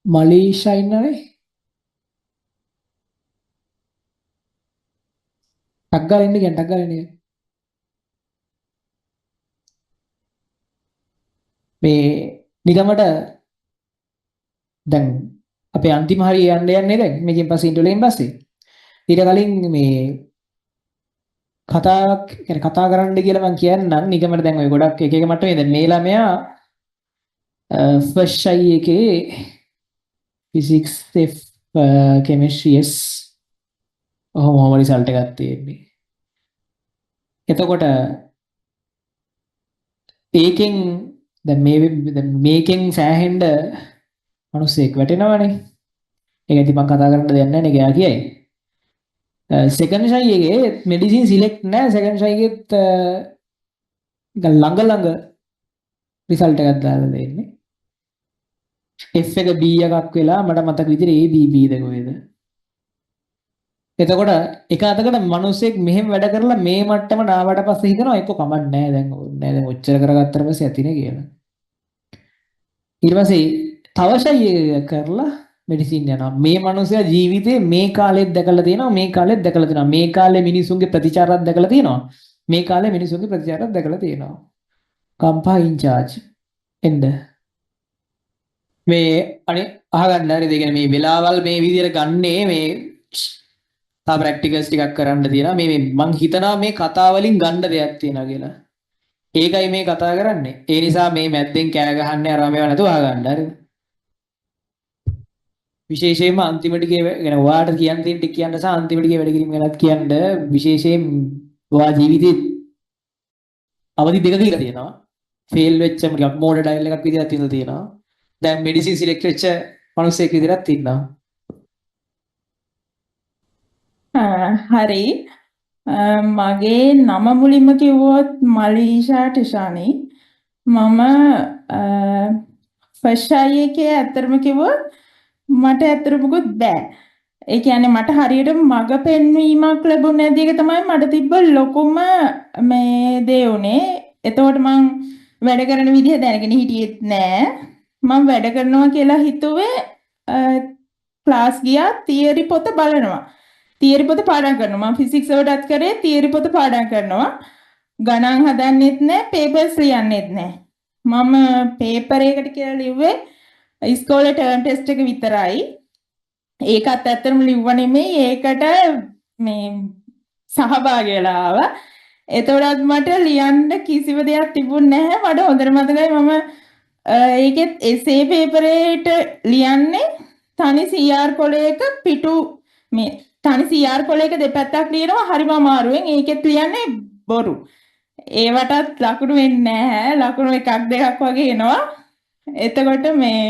මලීෂා ඉන්නනේ. ටක් ගාලා ඉන්න කියන්නේ ටක් ගාලා ඉන්න. මේ නිකමට දැන් අපේ අන්තිම හරිය යන්නේ දැන් මේකෙන් පස්සේ ඉන්ටර්වලෙන් පස්සේ. ඊට කලින් මේ කතා කරන්න කියලා මම කියන්නම් නිකමට දැන් ඔය ගොඩක් එක එක මට්ටමේ දැන් මේ ළමයා ෆස්ට් අයි එකේ ෆිසික්ස් F කෙමිස්ට්‍රි S ඔහොම රිසල්ට් එකක් තියෙන්නේ. එතකොට ඒකෙන් දැන් මේකෙන් සෑහෙන්න මිනිස්සෙක් වැටෙනවනේ. ඒක ඉතින් මම කතා කරන්න දෙයක් නැහැ නේ ගියා කියයි. සෙකන්ඩ් ෂයි එකේ මෙඩිසින් සිලෙක්ට් නැහැ සෙකන්ඩ් ෂයි එකෙත් ළඟ රිසල්ට් එකක් දාලා දෙන්නේ. F එක B එකක් වෙලා මට මතක විදිහට A B B ද කොහෙද. එතකොට එක අතකට මිනිස්සෙක් මෙහෙම වැඩ කරලා මේ මට්ටමට ආවට පස්සේ හිතනවා එක්ක කමක් නැහැ දැන් ඕනේ දැන් ඔච්චර කරගත්තට පස්සේ ඇතිනේ කියලා. ඊට පස්සේ තව ෂයි එක කරලා මෙඩිසින් යනවා. මේ මිනිස්සයා ජීවිතේ මේ කාලෙත් දැකලා තියෙනවා මේ කාලෙත් දැකලා තියෙනවා. මේ කාලේ මිනිසුන්ගේ ප්‍රතිචාරات දැකලා තියෙනවා. මේ කාලේ මිනිසුන්ගේ ප්‍රතිචාරات දැකලා තියෙනවා. කම්පා ඉන්චාර්ජ් එන්න මේ අනේ අහගන්න හරිද? ඒ කියන්නේ මේ වෙලාවල් මේ විදියට ගන්නේ මේ තා ප්‍රැක්ටිකල්ස් ටිකක් කරන්න තියෙනවා. මේ මං හිතනවා මේ කතා වලින් ගන්න දෙයක් තියෙනවා කියලා. ඒකයි මේ කතා කරන්නේ. ඒ නිසා මේ මැද්දෙන් කෑ ගහන්නේ අර මේව නැතුව අහගන්න හරිද? විශේෂයෙන්ම අන්තිම ටිකේ يعني ඔයාට කියන්න තියෙන ටික කියන්න සහ අන්තිම ටිකේ වැඩ කිරීම ගැනත් කියන්න විශේෂයෙන් ඔයා ජීවිතේ අවදි දෙක දීලා තියෙනවා. ෆේල් වෙච්ච ටිකක් මෝඩ ඩයල් එකක් විදිහට තියලා තියෙනවා. දැන් මෙඩිසින් සිලෙක්ට් වෙච්ච මිනිස්සෙක් විදිහට ඉන්නවා. හරි මගේ නම මුලින්ම කිව්වොත් මලීෂා ටිෂානි මම ෆස්ට් අයි එකේ ඇත්තටම කිව්වොත් මට ඇත්තටමකුත් බෑ. ඒ කියන්නේ මට හරියට මග පෙන්වීමක් ලැබුණේ නැති එක තමයි මට තිබ්බ ලොකුම මේ දේ උනේ. එතකොට මං වැඩ කරන විදිහ දැනගෙන හිටියෙත් නෑ. මම වැඩ කරනවා කියලා හිතුවේ ක්ලාස් ගියා තියරි පොත බලනවා. තියරි පොත පාඩම් කරනවා. මම ෆිසික්ස් වලටත් කරේ තියරි පොත පාඩම් කරනවා. ගණන් හදන්නෙත් නෑ, පේපර්ස් ලියන්නෙත් නෑ. මම පේපර් එකකට කියලා ලිව්වේ ඉස්කෝලේ ටර්ම් ටෙස්ට් එක විතරයි. ඒකත් ඇත්තටම ලිව්ව නෙමෙයි. ඒකට මේ සහභාගී වෙලා ආවා. එතකොටත් මට ලියන්න කිසිම දෙයක් තිබුණේ නැහැ. මට හොඳට මතකයි මම ඒකෙත් එසේ පේපරේට ලියන්නේ තනි CR කොලයක පිටු මේ තනි CR කොලයක දෙපැත්තක් ලියනවා හරිම අමාරුවෙන්. ඒකෙත් ලියන්නේ බොරු. ඒවටත් ලකුණු වෙන්නේ නැහැ. ලකුණු එකක් දෙකක් වගේ එනවා. එතකොට මේ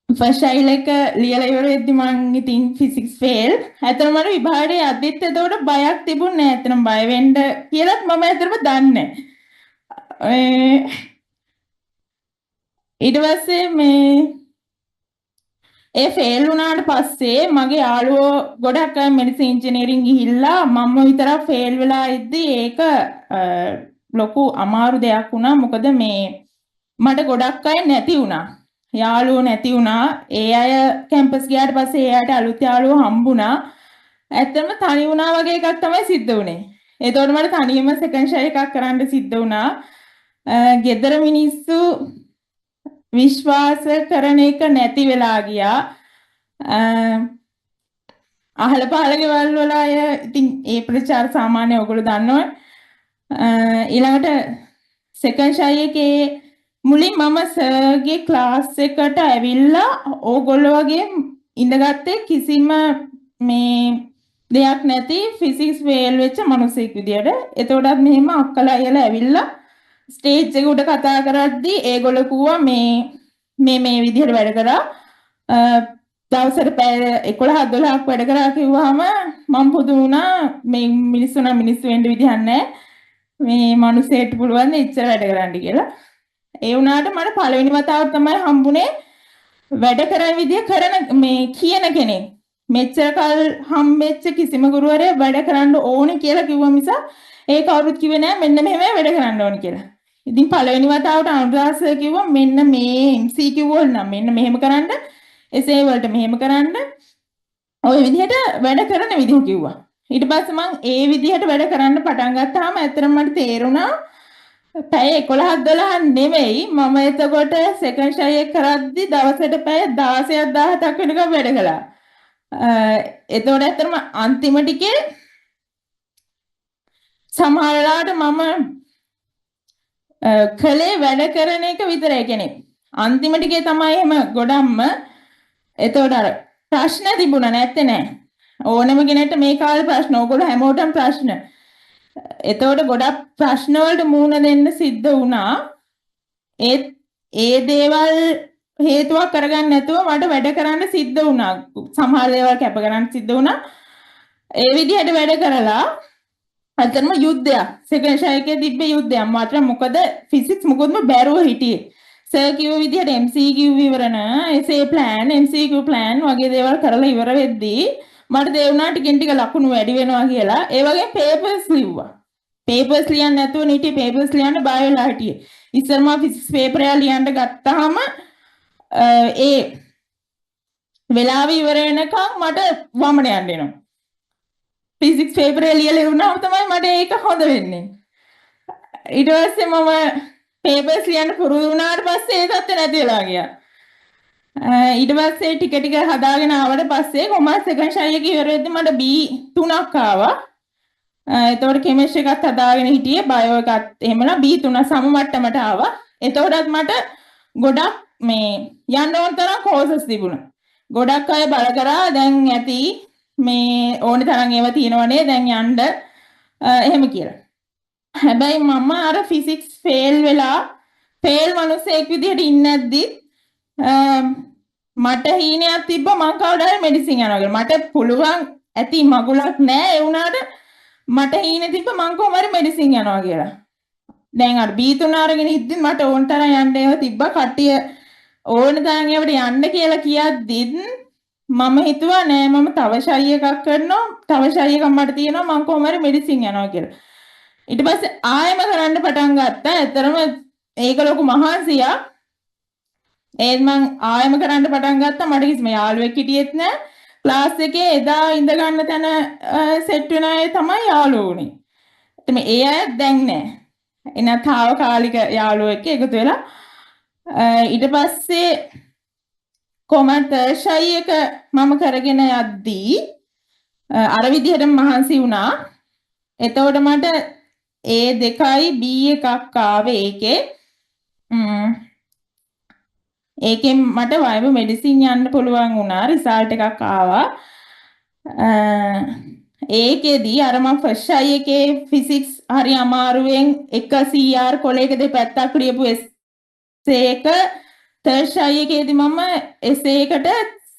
ෆස්ට් අයි එක ලියලා ඉවර වෙද්දි මං ඉතින් ෆිසික්ස් ෆේල්. ඇත්තටම මට විභාගයේ අදිත් එතකොට බයක් තිබුණේ නැහැ. ඇත්තටම බය වෙන්න කියලාත් මම ඇත්තටම දන්නේ නැහැ. ඊට පස්සේ මේ ඒ ෆේල් වුණාට පස්සේ මගේ යාළුවෝ ගොඩක් අය මෙඩිසින් ඉංජිනේරින් ගිහිල්ලා මම විතරක් ෆේල් වෙලා ඉද්දි ඒක ලොකු අමාරු දෙයක් වුණා. මොකද මේ මට ගොඩක් අය නැති වුණා. යාළුවෝ නැති වුණා. ඒ අය කැම්පස් ගියාට පස්සේ ඒ අයට අලුත් යාළුවෝ හම්බුණා. ඇත්තටම තනි වුණා වගේ එකක් තමයි සිද්ධ වුනේ. ඒතකොට මට තනියම සෙකන්ඩ් ෂයි එකක් කරන්න සිද්ධ වුණා. ගෙදර මිනිස්සු විශ්වාස කරන එක නැති වෙලා ගියා. අහල පහල ගෙවල් වල අය ඉතින් ඒ ප්‍රචාර සාමාන්‍ය ඔයගොල්ලෝ දන්නවනේ. ඊළඟට සෙකන්ඩ් ෂයි එකේ මුලින් මම සර්ගේ ක්ලාස් එකට ඇවිල්ලා ඕගොල්ලෝ වගේ ඉඳගත්තේ කිසිම මේ දෙයක් නැති ෆිසික්ස් ෆේල් වෙච්ච මිනිසෙක් විදියට. එතකොටත් මෙහෙම අක්කලා අයියලා ඇවිල්ලා ස්ටේජ් එක උඩ කතා කරද්දී ඒගොල්ලෝ කිව්වා මේ විදිහට වැඩ කරා. දවසට පැය 11 12ක් වැඩ කරා කිව්වහම මම පුදු වුණා. මේ මිනිස්සු නම් මිනිස්සු වෙන්න විදිහක් නැහැ. මේ මිනිස්සෙට පුළුවන් ඉච්චර වැඩ කරන්න කියලා. ඒ වුණාට මට පළවෙනි වතාවට තමයි හම්බුනේ වැඩ කරන විදිය කරන මේ කියන කෙනෙක්. මෙච්චර කල් හම්බෙච්ච කිසිම ගුරුවරයෙක් වැඩ කරන්න ඕනේ කියලා කිව්ව මිස ඒ කවුරුත් කිව්වේ නෑ මෙන්න මෙහෙමයි වැඩ කරන්න ඕනේ කියලා. ඉතින් පළවෙනි වතාවට අනුරාධ සර් කිව්වා මෙන්න මේ MCQ වල නම් මෙන්න මෙහෙම කරන්න, essay වලට මෙහෙම කරන්න. ওই විදිහට වැඩ කරන විදිහ කිව්වා. ඊට පස්සේ මම ඒ විදිහට වැඩ කරන්න පටන් ගත්තාම ඇත්තටම මට තේරුණා පැය 11ක් 12ක් නෙවෙයි මම එතකොට සෙකන්ඩ් ෂයි එක කරද්දි දවසට පැය 16ක් 17ක් වෙනකම් වැඩ කළා. එතකොට ඇත්තටම අන්තිම ටිකේ සමහරලාට මම කලේ වැඩ කරන එක විතරයි කියන්නේ. අන්තිම ටිකේ තමයි එහෙම ගොඩක්ම එතකොට අර ප්‍රශ්න තිබුණා නැත්තේ නෑ. ඕනම කෙනෙක්ට මේ කාලේ ප්‍රශ්න ඕගොල්ලෝ හැමෝටම ප්‍රශ්න. එතකොට ගොඩක් ප්‍රශ්න වලට මුහුණ දෙන්න සිද්ධ වුණා. ඒ දේවල් හේතුවක් කරගන්න නැතුව මට වැඩ කරන්න සිද්ධ වුණා. සමහර දේවල් කැප කරන්න සිද්ධ වුණා. ඒ විදිහට වැඩ කරලා අතරම යුද්ධයක් සෙකන්ඩ් ෂයි එකේ තිබ්බ යුද්ධයක් මට මොකද ෆිසික්ස් මොකදම බැරුව හිටියේ. සර් කිව්ව විදිහට MCQ විවරණ, essay plan, MCQ plan වගේ දේවල් කරලා ඉවර වෙද්දී මට තේරුණා ටිකෙන් ටික ලකුණු වැඩි වෙනවා කියලා. ඒ වගේ papers ලිව්වා. papers ලියන්න නැතුව නිටි papers ලියන්න බය වෙලා හිටියේ. ඉස්සර මම physics paper එක ලියන්න ගත්තාම ඒ වෙලාව ඉවර වෙනකන් මට වමන යන්න එනවා. physics paper එක ලියලා ඉවරනම තමයි මට ඒක හොඳ වෙන්නේ. ඊට පස්සේ මම papers ලියන්න පුරුදු වුණාට පස්සේ ඒ තත්ත්වය නැති වෙලා ගියා. ඊට පස්සේ ටික ටික හදාගෙන ආවට පස්සේ කොමර්ස් සෙකන්ඩ් ෂයි එක ඉවර වෙද්දි මට B3ක් ආවා. එතකොට කෙමිස්ට්‍රි එකත් හදාගෙන හිටියේ බයෝ එකත් එහෙමලා B3 සම මට්ටමට ආවා. එතකොටත් මට ගොඩක් මේ යන්න ඕන තරම් කෝසස් තිබුණා. ගොඩක් අය බල කරා දැන් ඇති මේ ඕන තරම් ඒවා තියෙනවනේ දැන් යන්න එහෙම කියලා. හැබැයි මම අර ෆිසික්ස් ෆේල් වෙලා ෆේල් මිනිස්සෙක් විදිහට ඉන්නේ නැද්දි මට හීනයක් තිබ්බ මං කවදාද මෙඩිසින් යනවා කියලා. මට පුළුවන් ඇති මගුලක් නැහැ ඒ වුණාට මට හීනේ තිබ්බ මං කොහොම හරි මෙඩිසින් යනවා කියලා. දැන් අර B3 අරගෙන ඉද්දි මට ඕන තරම් යන්න ඒවා තිබ්බා. කට්ටිය ඕන තරම් ඒවට යන්න කියලා කියද්දිත් මම හිතුවා නෑ මම තව ෂයි එකක් කරනවා. තව ෂයි එකක් මට තියෙනවා මං කොහොම හරි මෙඩිසින් යනවා කියලා. ඊට පස්සේ ආයෙම කරන්න පටන් ගත්තා. ඇත්තරම ඒක ලොකු මහන්සියක්. ඒත් මං ආයෙම කරන්න පටන් ගත්තා. මට කිසිම යාළුවෙක් හිටියෙත් නෑ. ක්ලාස් එකේ එදා ඉඳ ගන්න තැන සෙට් වෙන අය තමයි යාළුවෝ උනේ. එතන ඒ අය දැන් නෑ. එන තාවකාලික යාළුවෙක් එකතු වෙලා ඊට පස්සේ කොමර්ස් ෂයි එක මම කරගෙන යද්දී අර විදිහටම මහන්සි වුණා. එතකොට මට A2යි B එකක් ආවේ ඒකේ. ඒකෙන් මට වයිබ මෙඩිසින් යන්න පුළුවන් වුණා. රිසල්ට් එකක් ආවා. ඒකෙදී අර මම ෆස්ට් ෂයි එකේ ෆිසික්ස් හරි අමාරුවෙන් 1 CR කොලයක දෙපැත්තක් ලියපු essay එක තර්ඩ් ෂයි එකේදී මම essay එකට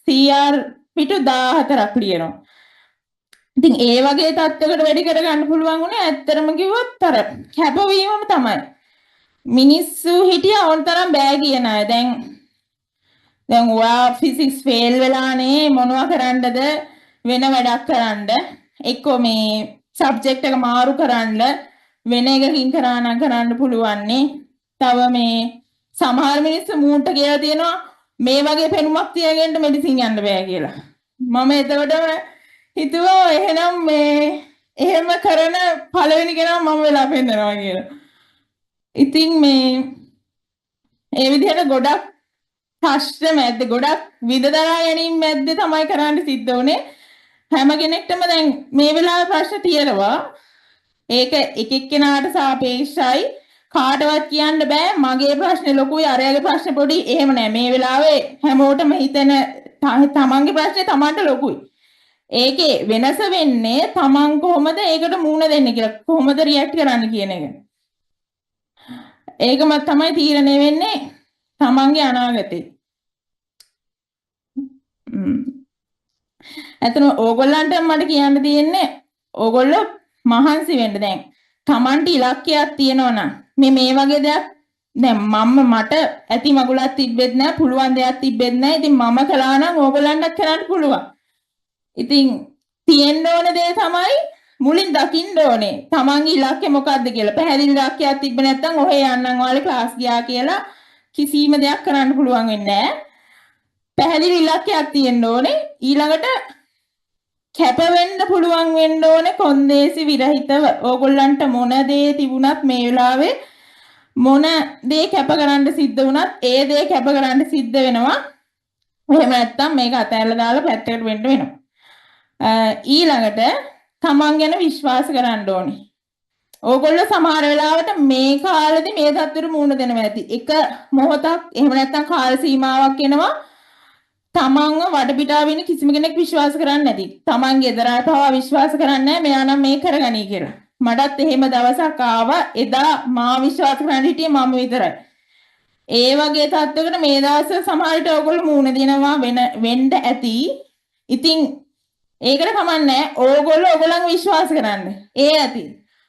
CR පිටු 14ක් ලියනවා. ඉතින් ඒ වගේ තත්ත්වයකට වැඩි කරගන්න පුළුවන් උනේ ඇත්තටම කිව්වොත් අර කැපවීමම තමයි. මිනිස්සු හිටියා ඕන තරම් බෑ කියන අය. දැන් ඔයා ෆිසික්ස් ෆේල් වෙලානේ මොනවා කරන්නද වෙන වැඩක් කරන්න. එක්කෝ මේ සබ්ජෙක්ට් එක මාරු කරන්න වෙන එකකින් කරන්න පුළුවන් නේ. තව මේ සමහර මිනිස්සු මූට කියලා තියෙනවා මේ වගේ පෙනුමක් තියාගෙන මෙඩිසින් යන්න බෑ කියලා. මම එතකොටම හිතුවා එහෙනම් මේ එහෙම කරන පළවෙනි කෙනා මම වෙලා පෙන්නනවා කියලා. ඉතින් මේ ඒ විදිහට ගොඩක් ප්‍රශ්න මැද්ද ගොඩක් විදදරා ගැනීම මැද්ද තමයි කරන්න සිද්ධ වුනේ. හැම කෙනෙක්ටම දැන් මේ වෙලාවේ ප්‍රශ්න තියෙනවා. ඒක එක එක්කෙනාට සාපේක්ෂයි. කාටවත් කියන්න බෑ මගේ ප්‍රශ්නේ ලොකුයි අරයාගේ ප්‍රශ්නේ පොඩි. එහෙම නෑ. මේ වෙලාවේ හැමෝටම හිතෙන තමන්ගේ ප්‍රශ්නේ තමන්ට ලොකුයි. ඒකේ වෙනස වෙන්නේ තමන් කොහොමද ඒකට මුහුණ දෙන්නේ කියලා. කොහොමද රියැක්ට් කරන්න කියන එක. ඒකම තමයි තීරණය වෙන්නේ තමන්ගේ අනාගතේ. ඇත්තටම ඕගොල්ලන්ට මට කියන්න තියෙන්නේ ඕගොල්ලෝ මහන්සි වෙන්න. දැන් තමන්ට ඉලක්කයක් තියෙනවා නම් මේ වගේ දෙයක් දැන් මට ඇති මගුලක් තිබෙත් නැහැ පුළුවන් දෙයක් තිබෙත් නැහැ. ඉතින් මම කළා නම් ඕගොල්ලන්ට කරන්න පුළුවන්. ඉතින් තියෙන්න ඕන දේ තමයි මුලින් දකින්න ඕනේ තමන්ගේ ඉලක්කය මොකක්ද කියලා. පැහැදිලි ඉලක්කයක් තිබ්බ නැත්නම් ඔහේ යන්නම් වාලේ ක්ලාස් ගියා කියලා කිසිම දෙයක් කරන්න පුළුවන් වෙන්නේ නැහැ. පැහැදිලි ඉලක්කයක් තියෙන්න ඕනේ. ඊළඟට කැප වෙන්න පුළුවන් වෙන්න ඕනේ කොන්දේසි විරහිතව. ඕගොල්ලන්ට මොන දේ තිබුණත් මේ වෙලාවේ මොන දේ කැප කරන්න සිද්ධ වුණත් ඒ දේ කැප කරන්න සිද්ධ වෙනවා. එහෙම නැත්නම් මේක අතහැරලා දාලා පැත්තකට වෙන්න වෙනවා. ඊළඟට තමන් ගැන විශ්වාස කරන්න ඕනේ. ඕගොල්ලෝ සමහර වෙලාවට මේ කාලෙදි මේ තත්ත්වෙට මුහුණ දෙනවා ඇති. එක මොහොතක් එහෙම නැත්නම් කාල සීමාවක් එනවා. තමන්ව වටපිටාව ඉන්න කිසිම කෙනෙක් විශ්වාස කරන්නේ නැති. තමන් ගෙදර අය පවා විශ්වාස කරන්නේ නැහැ මෙයා නම් මේ කරගනී කියලා. මටත් එහෙම දවසක් ආවා. එදා මා විශ්වාස කරන්න හිටියේ මම විතරයි. ඒ වගේ තත්ත්වයකට මේ දවස්වල සමහර විට ඕගොල්ලෝ මුහුණ දෙනවා වෙන්න ඇති. ඉතින් ඒකට කමන්නේ ඕගොල්ලෝ ඕගොල්ලන් විශ්වාස කරන්න. ඒ ඇති.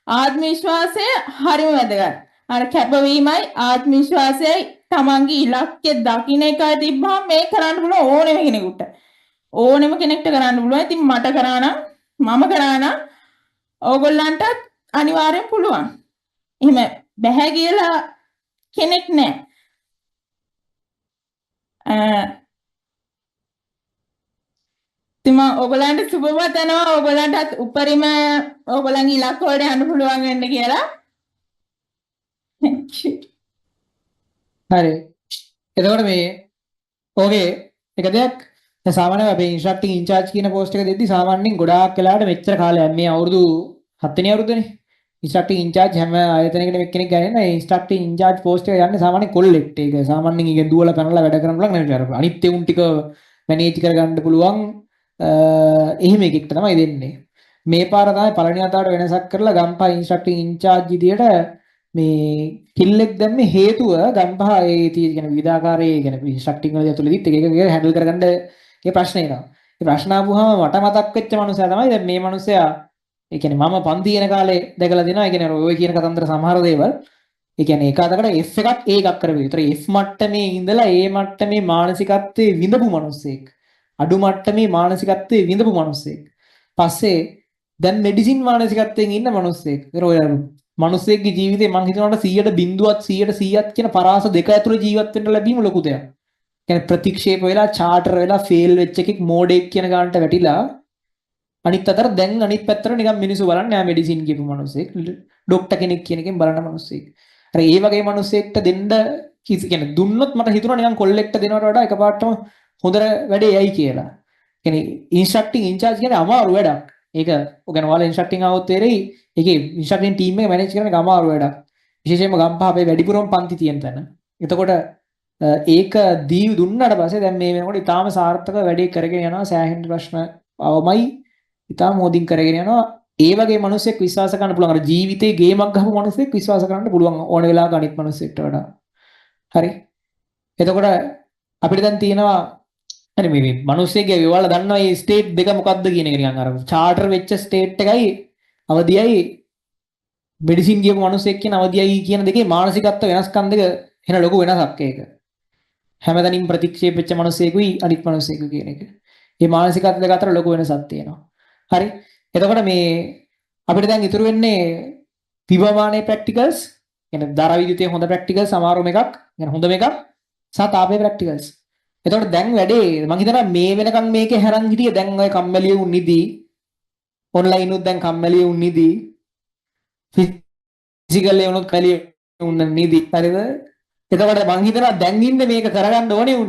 ආත්ම විශ්වාසය හරිම වැදගත්. අර කැපවීමයි ආත්ම විශ්වාසයයි තමන්ගේ ඉලක්කය දකින්න එකයි තිබ්බම මේ කරන්න පුළුවන් ඕනෙම කෙනෙකුට. ඕනෙම කෙනෙක්ට කරන්න පුළුවන්. ඉතින් මට කරා නම් මම කරා නම් ඕගොල්ලන්ටත් අනිවාර්යෙන් පුළුවන්. එහෙම බැහැ කියලා කෙනෙක් නැහැ. තුමා ඕගොල්ලන්ට සුබවත් වෙනවා. ඕගොල්ලන්ටත් උපරිම ඕගොල්ලන්ගේ ඉලක්ක වලට යන්න පුළුවන් වෙන්න කියලා. හරි. එතකොට මේ ඔගේ එක දෙයක් දැන් සාමාන්‍යයෙන් අපි ඉන්ස්ට්‍රක්ටිං ඉන්චාර්ජ් කියන පෝස්ට් එක දෙද්දි සාමාන්‍යයෙන් ගොඩාක් වෙලාවට මෙච්චර කාලයක් මේ අවුරුදු 7 වෙනි අවුරුද්දනේ ඉන්ස්ට්‍රක්ටිං ඉන්චාර්ජ් හැම ආයතනයකටම එක්කෙනෙක් ගන්න ඒ ඉන්ස්ට්‍රක්ටිං ඉන්චාර්ජ් පෝස්ට් එක යන්නේ සාමාන්‍යයෙන් කොල්ලෙක්ට. ඒක සාමාන්‍යයෙන් ඉගෙන දුවලා පැනලා වැඩ කරන්න පුළුවන් නෙවෙයි. අර අනිත් ඒුන් ටික මැනේජ් කරගන්න පුළුවන් එහෙම එකෙක්ට තමයි දෙන්නේ. මේ පාර තමයි පළවෙනි වතාවට වෙනසක් කරලා ගම්පහ ඉන්ස්ට්‍රක්ටිං ඉන්චාර්ජ් විදියට මේ කිල්ලෙක් දැම්මේ හේතුව ගම්පහ ඒ තියෙන විවිධාකාරයේ කියන ඉන්ස්ට්‍රක්ටිං වල ඇතුළේදීත් එක එක හැන්ඩල් කරගන්න ඒ ප්‍රශ්න එනවා. ඒ ප්‍රශ්න ආවම මට මතක් වෙච්ච මනුස්සයා තමයි දැන් මේ මනුස්සයා ඒ කියන්නේ මම පන්ති යන කාලේ දැකලා දෙනවා. ඒ කියන්නේ ඔය කියන කතන්දර සමහර දේවල් ඒ කියන්නේ එක අතකට F එකක් A එකක් කරපු විතර F මට්ටමේ ඉඳලා A මට්ටමේ මානසිකත්වයේ විඳපු මනුස්සයෙක්. අඩු මට්ටමේ මානසිකත්වයේ විඳපු මනුස්සයෙක්. පස්සේ දැන් මෙඩිසින් මානසිකත්වයෙන් ඉන්න මනුස්සයෙක්. ඒක ඔය මනුස්සයෙක්ගේ ජීවිතේ මං හිතනවාට 100ට 100ක් කියන පරාස දෙක ඇතුළේ ජීවත් වෙන්න ලැබීම ලොකු දෙයක්. කියන්නේ ප්‍රතික්ෂේප වෙලා චාටර් වෙලා ෆේල් වෙච්ච එකෙක් මෝඩෙක් කියන ගානට වැටිලා අනිත් අතට දැන් අනිත් පැත්තට නිකන් මිනිස්සු බලන්නේ යා මෙඩිසින් කියපු මනුස්සයෙක් ડોක්ටර් කෙනෙක් කියන එකෙන් බලන මනුස්සයෙක්. අර ඒ වගේ මනුස්සයෙක්ට දෙන්න කියන්නේ දුන්නොත් මට හිතුණා නිකන් කොල්ලෙක්ට දෙනවට වඩා එකපාරටම හොඳ වැඩේ යයි කියලා. කියන්නේ ඉන්ස්ට්‍රක්ටිං ඉන්චාර්ජ් කියන්නේ අමාරු වැඩක්. ඒක ඔගෙන ඔයාලා ඉන්ස්ට්‍රක්ටිං આવොත් තේරෙයි. ඒකේ ඉන්ස්ට්‍රක්ටිං ටීම් එක මැනේජ් කරන එක අමාරු වැඩක්. විශේෂයෙන්ම ගම්පහ අපේ වැඩිපුරම පන්ති තියෙන තැන. එතකොට ඒක දී දුන්නාට පස්සේ දැන් මේ වෙනකොට ඊටාම සාර්ථක වැඩේ කරගෙන යනවා. සෑහෙන ප්‍රශ්න අවමයි ඊටාම මොදින් කරගෙන යනවා. ඒ වගේ මිනිස්සෙක් විශ්වාස කරන්න පුළුවන්. අර ජීවිතේ ගේමක් ගහපු මිනිස්සෙක් විශ්වාස කරන්න පුළුවන් ඕන වෙලාවක අනිත් මිනිස්සෙක්ට වඩා. හරි. එතකොට අපිට දැන් තියෙනවා හරි මේ මිනිස්සෙක්ගේ ඒවල දන්නවා මේ ස්ටේට් දෙක මොකක්ද කියන එක නිකන් අර චාටර් වෙච්ච ස්ටේට් එකයි අවදියයි මෙඩිසින් කියපු මිනිස්සෙක් කියන අවදියයි කියන දෙකේ මානසිකත්ව වෙනස්කම් දෙක එන ලොකු වෙනසක් ඒක. හැමදැනින් ප්‍රතික්ෂේප වෙච්ච මිනිස්සෙකුයි අනිත් මිනිස්සෙකු කියන එක. මේ මානසිකත්ව දෙක අතර ලොකු වෙනසක් තියෙනවා. හරි. එතකොට මේ අපිට දැන් ඉතුරු වෙන්නේ විභවමානයේ ප්‍රැක්ටිකල්ස්, කියන්නේ දර විද්‍යුතයේ හොඳ ප්‍රැක්ටිකල්ස් අමාරුම එකක්, يعني හොඳම එකක් සහ තාපයේ ප්‍රැක්ටිකල්ස්. එතකොට දැන් වැඩේ මම හිතනවා මේ වෙනකන් මේකේ හැරන් හිටියේ දැන් ඔය කම්මැලිය උන් නිදි ඔන්ලයින් උත් දැන් කම්මැලිය උන් නිදි ෆිසිකල් ඒ උනොත් කලිය උන් නිදි හරිද? එතකොට මම හිතනවා දැන් ඉන්නේ මේක කරගන්න ඕනේ උන්